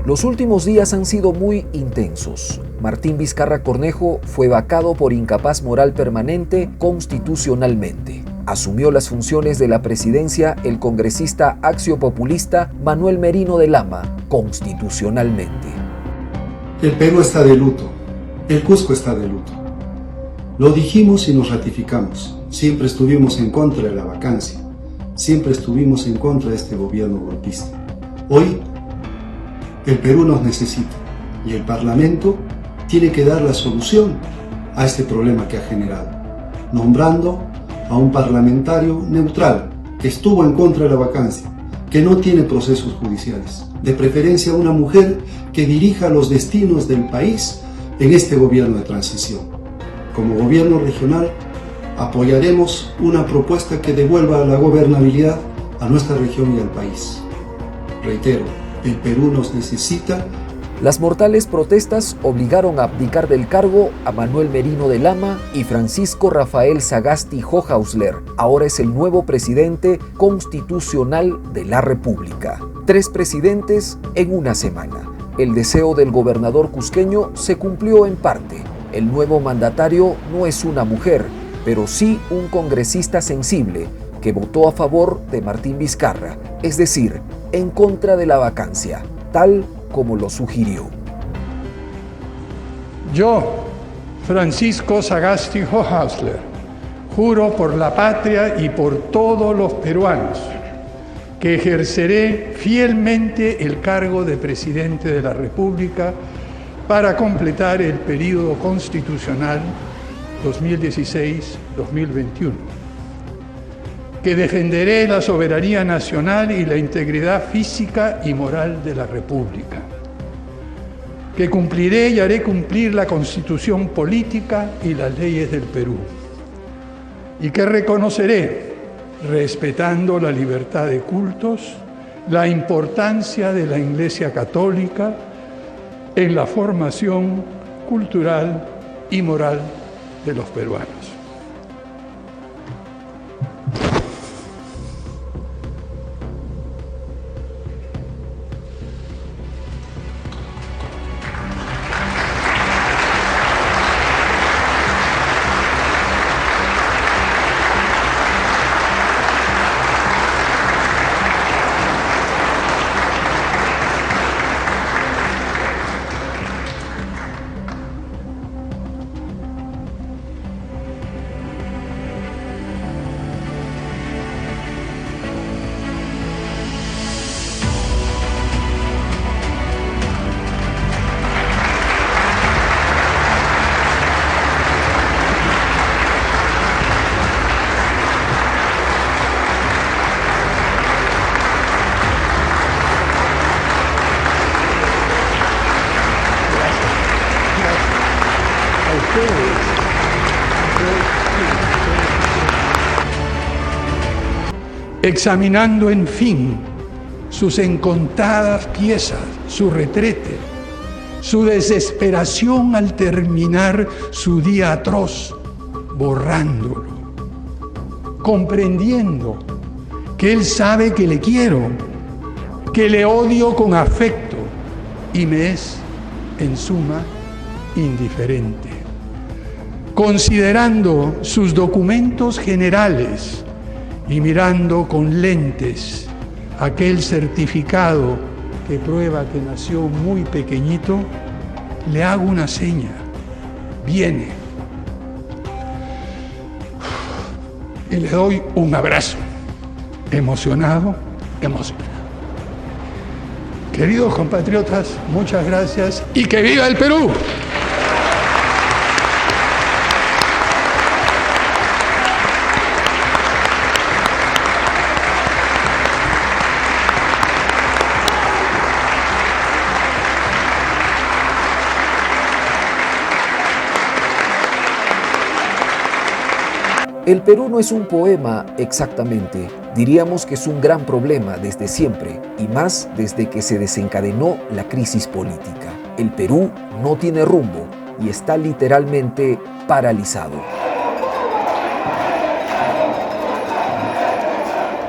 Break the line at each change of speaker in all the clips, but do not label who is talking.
Los últimos días han sido muy intensos. Martín Vizcarra Cornejo fue vacado por incapaz moral permanente constitucionalmente. Asumió las funciones de la presidencia el congresista axiopopulista Manuel Merino de Lama constitucionalmente.
El Perú está de luto. El Cusco está de luto. Lo dijimos y nos ratificamos. Siempre estuvimos en contra de la vacancia. Siempre estuvimos en contra de este gobierno golpista. Hoy, el Perú nos necesita y el Parlamento tiene que dar la solución a este problema que ha generado, nombrando a un parlamentario neutral que estuvo en contra de la vacancia, que no tiene procesos judiciales, de preferencia una mujer que dirija los destinos del país en este gobierno de transición. Como gobierno regional, apoyaremos una propuesta que devuelva la gobernabilidad a nuestra región y al país. Reitero, el Perú nos necesita.
Las mortales protestas obligaron a abdicar del cargo a Manuel Merino de Lama y Francisco Rafael Sagasti Hochhäusler. Ahora es el nuevo presidente constitucional de la República. 3 presidentes en una semana. El deseo del gobernador cusqueño se cumplió en parte. El nuevo mandatario no es una mujer, pero sí un congresista sensible que votó a favor de Martín Vizcarra, es decir, en contra de la vacancia, tal como lo sugirió.
Yo, Francisco Sagasti Hochhäusler, juro por la patria y por todos los peruanos que ejerceré fielmente el cargo de presidente de la República para completar el período constitucional 2016-2021. Que defenderé la soberanía nacional y la integridad física y moral de la República, que cumpliré y haré cumplir la Constitución política y las leyes del Perú, y que reconoceré, respetando la libertad de cultos, la importancia de la Iglesia Católica en la formación cultural y moral de los peruanos. Examinando, en fin, sus encontradas piezas, su retrete, su desesperación al terminar su día atroz, borrándolo, comprendiendo que él sabe que le quiero, que le odio con afecto y me es, en suma, indiferente. Considerando sus documentos generales y mirando con lentes aquel certificado que prueba que nació muy pequeñito, le hago una seña. Viene. Y le doy un abrazo. Emocionado. Queridos compatriotas, muchas gracias y ¡que viva el Perú!
El Perú no es un poema exactamente, diríamos que es un gran problema desde siempre y más desde que se desencadenó la crisis política. El Perú no tiene rumbo y está literalmente paralizado.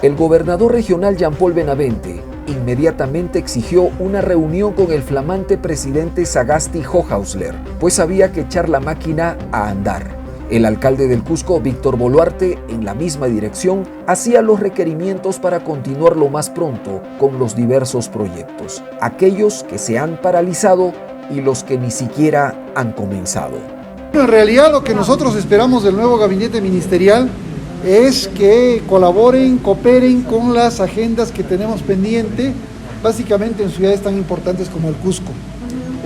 El gobernador regional Jean Paul Benavente inmediatamente exigió una reunión con el flamante presidente Sagasti Hojausler, pues había que echar la máquina a andar. El alcalde del Cusco, Víctor Boluarte, en la misma dirección, hacía los requerimientos para continuar lo más pronto con los diversos proyectos, aquellos que se han paralizado y los que ni siquiera han comenzado.
En realidad lo que nosotros esperamos del nuevo gabinete ministerial es que colaboren, cooperen con las agendas que tenemos pendiente, básicamente en ciudades tan importantes como el Cusco.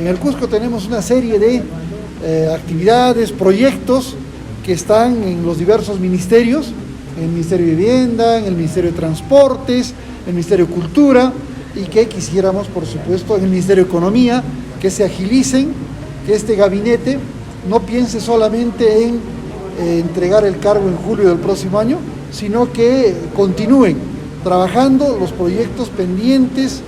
En el Cusco tenemos una serie de actividades, proyectos que están en los diversos ministerios, en el Ministerio de Vivienda, en el Ministerio de Transportes, en el Ministerio de Cultura, y que quisiéramos, por supuesto, en el Ministerio de Economía, que se agilicen, que este gabinete no piense solamente en entregar el cargo en julio del próximo año, sino que continúen trabajando los proyectos pendientes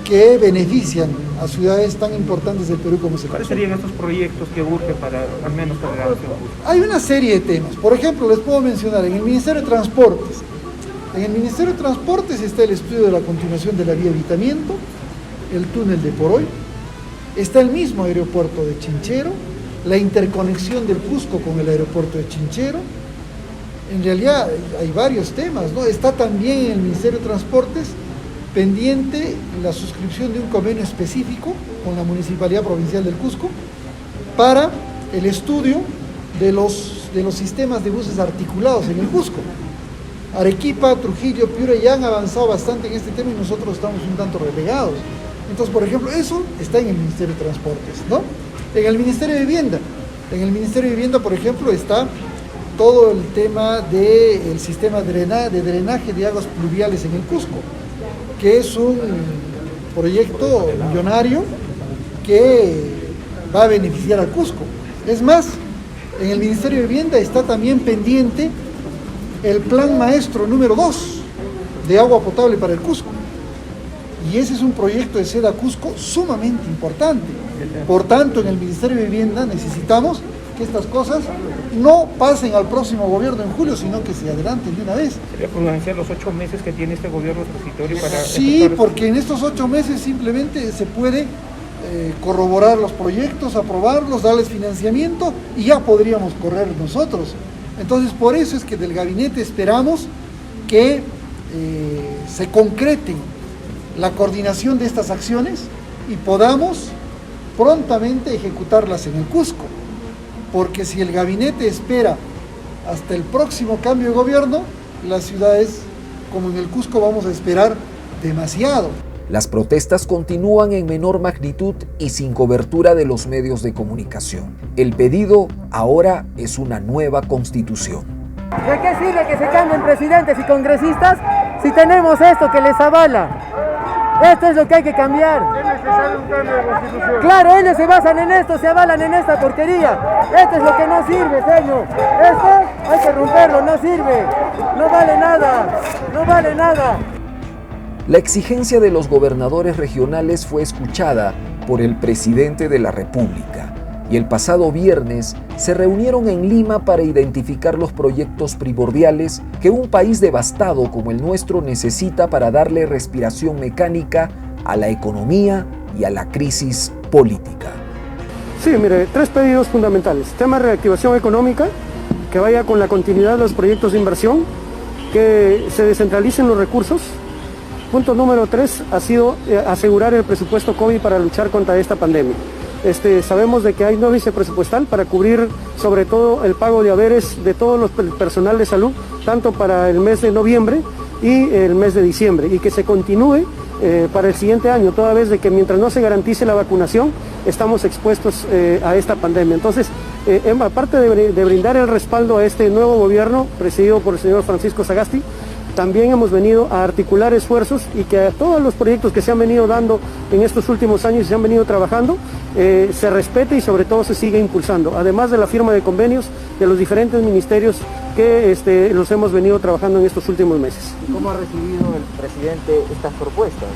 que benefician a ciudades tan importantes del Perú como se
¿Cuáles serían estos proyectos que urgen para al menos para la nación?
Hay una serie de temas. Por ejemplo, les puedo mencionar en el Ministerio de Transportes. En el Ministerio de Transportes está el estudio de la continuación de la vía Evitamiento, el túnel de Poroy, está el mismo aeropuerto de Chinchero, la interconexión del Cusco con el aeropuerto de Chinchero. En realidad hay varios temas, ¿no? Está también en el Ministerio de Transportes pendiente la suscripción de un convenio específico con la Municipalidad Provincial del Cusco para el estudio de los sistemas de buses articulados en el Cusco. Arequipa, Trujillo, Piura ya han avanzado bastante en este tema y nosotros estamos un tanto relegados. Entonces, por ejemplo, eso está en el Ministerio de Transportes, ¿no? En el Ministerio de Vivienda. En el Ministerio de Vivienda, por ejemplo, está todo el tema del sistema de drenaje de aguas pluviales en el Cusco, que es un proyecto millonario que va a beneficiar al Cusco. Es más, en el Ministerio de Vivienda está también pendiente el plan maestro número 2 de agua potable para el Cusco. Y ese es un proyecto de Seda Cusco sumamente importante. Por tanto, en el Ministerio de Vivienda necesitamos que estas cosas no pasen al próximo gobierno en julio, sino que se adelanten de una vez.
¿Sería prudencial los 8 meses que tiene este gobierno transitorio para...?
Sí, porque en estos 8 meses simplemente se puede corroborar los proyectos, aprobarlos, darles financiamiento y ya podríamos correr nosotros. Entonces, por eso es que del gabinete esperamos que se concreten la coordinación de estas acciones y podamos prontamente ejecutarlas en el Cusco. Porque si el gabinete espera hasta el próximo cambio de gobierno, las ciudades como en el Cusco vamos a esperar demasiado.
Las protestas continúan en menor magnitud y sin cobertura de los medios de comunicación. El pedido ahora es una nueva constitución.
¿De qué sirve que se cambien presidentes y congresistas si tenemos esto que les avala? Esto es lo que hay que cambiar.
¿Es necesario un cambio de constitución?
Claro, ellos se basan en esto, se avalan en esta porquería. Esto es lo que no sirve, señor. Esto hay que romperlo, no sirve. No vale nada, no vale nada.
La exigencia de los gobernadores regionales fue escuchada por el presidente de la República y el pasado viernes se reunieron en Lima para identificar los proyectos primordiales que un país devastado como el nuestro necesita para darle respiración mecánica a la economía y a la crisis política.
Sí, mire, 3 pedidos fundamentales. Tema de reactivación económica, que vaya con la continuidad de los proyectos de inversión, que se descentralicen los recursos. Punto número 3 ha sido asegurar el presupuesto COVID para luchar contra esta pandemia. Sabemos de que hay no vicepresupuestal para cubrir sobre todo el pago de haberes de todo el personal de salud, tanto para el mes de noviembre y el mes de diciembre, y que se continúe para el siguiente año, toda vez de que mientras no se garantice la vacunación, estamos expuestos a esta pandemia. Entonces, aparte de brindar el respaldo a este nuevo gobierno presidido por el señor Francisco Sagasti, también hemos venido a articular esfuerzos y que a todos los proyectos que se han venido dando en estos últimos años y se han venido trabajando, se respete y sobre todo se siga impulsando, además de la firma de convenios de los diferentes ministerios que los hemos venido trabajando en estos últimos meses.
¿Cómo ha recibido el presidente estas propuestas?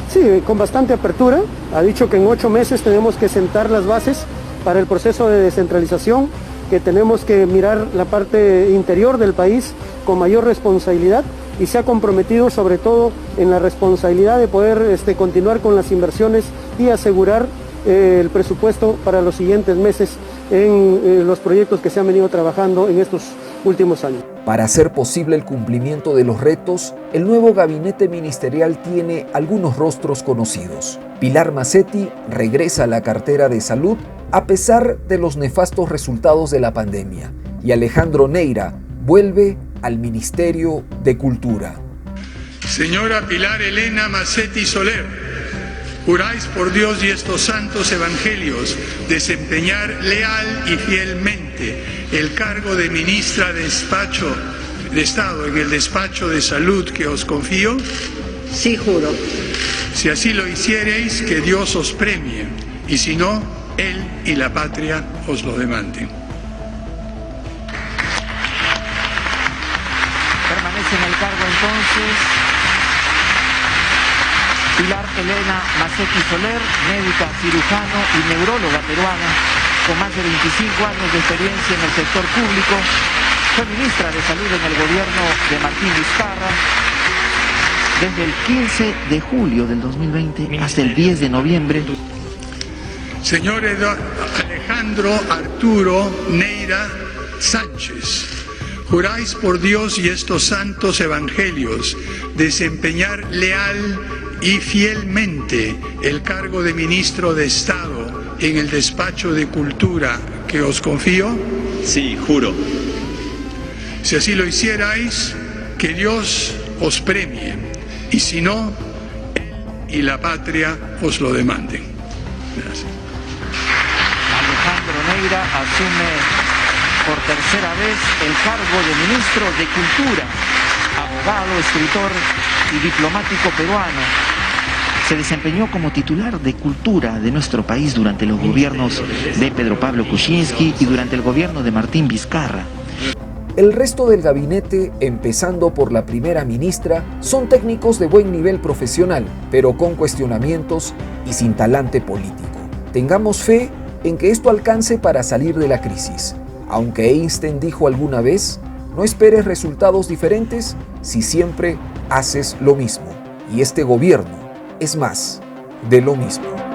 Sí, con bastante apertura. Ha dicho que en 8 meses tenemos que sentar las bases para el proceso de descentralización, que tenemos que mirar la parte interior del país con mayor responsabilidad y se ha comprometido sobre todo en la responsabilidad de poder continuar con las inversiones y asegurar el presupuesto para los siguientes meses en los proyectos que se han venido trabajando en estos últimos años.
Para hacer posible el cumplimiento de los retos, el nuevo gabinete ministerial tiene algunos rostros conocidos. Pilar Macetti regresa a la cartera de Salud a pesar de los nefastos resultados de la pandemia, y Alejandro Neira vuelve al Ministerio de Cultura.
Señora Pilar Elena Macetti Soler, juráis por Dios y estos santos evangelios desempeñar leal y fielmente el cargo de ministra de Estado en el despacho de Salud que os confío.
Sí, juro.
Si así lo hiciereis, que Dios os premie, y si no, Él y la patria os lo demanden.
Permanece en el cargo entonces Pilar Elena Macetti Soler, médica, cirujano y neuróloga peruana, con más de 25 años de experiencia en el sector público. Fue ministra de Salud en el gobierno de Martín Vizcarra desde el 15 de julio del 2020 hasta el 10 de noviembre.
Señor Alejandro Arturo Neira Sánchez, juráis por Dios y estos santos evangelios desempeñar leal y fielmente el cargo de ministro de Estado en el despacho de Cultura que os confío.
Sí, juro.
Si así lo hicierais, que Dios os premie, y si no, Él y la patria os lo demanden. Gracias.
Alejandro Neira asume por tercera vez el cargo de ministro de Cultura, abogado, escritor y diplomático peruano. Se desempeñó como titular de Cultura de nuestro país durante los gobiernos de Pedro Pablo Kuczynski y durante el gobierno de Martín Vizcarra.
El resto del gabinete, empezando por la primera ministra, son técnicos de buen nivel profesional, pero con cuestionamientos y sin talante político. Tengamos fe en que esto alcance para salir de la crisis. Aunque Einstein dijo alguna vez, no esperes resultados diferentes si siempre haces lo mismo. Y este gobierno es más de lo mismo.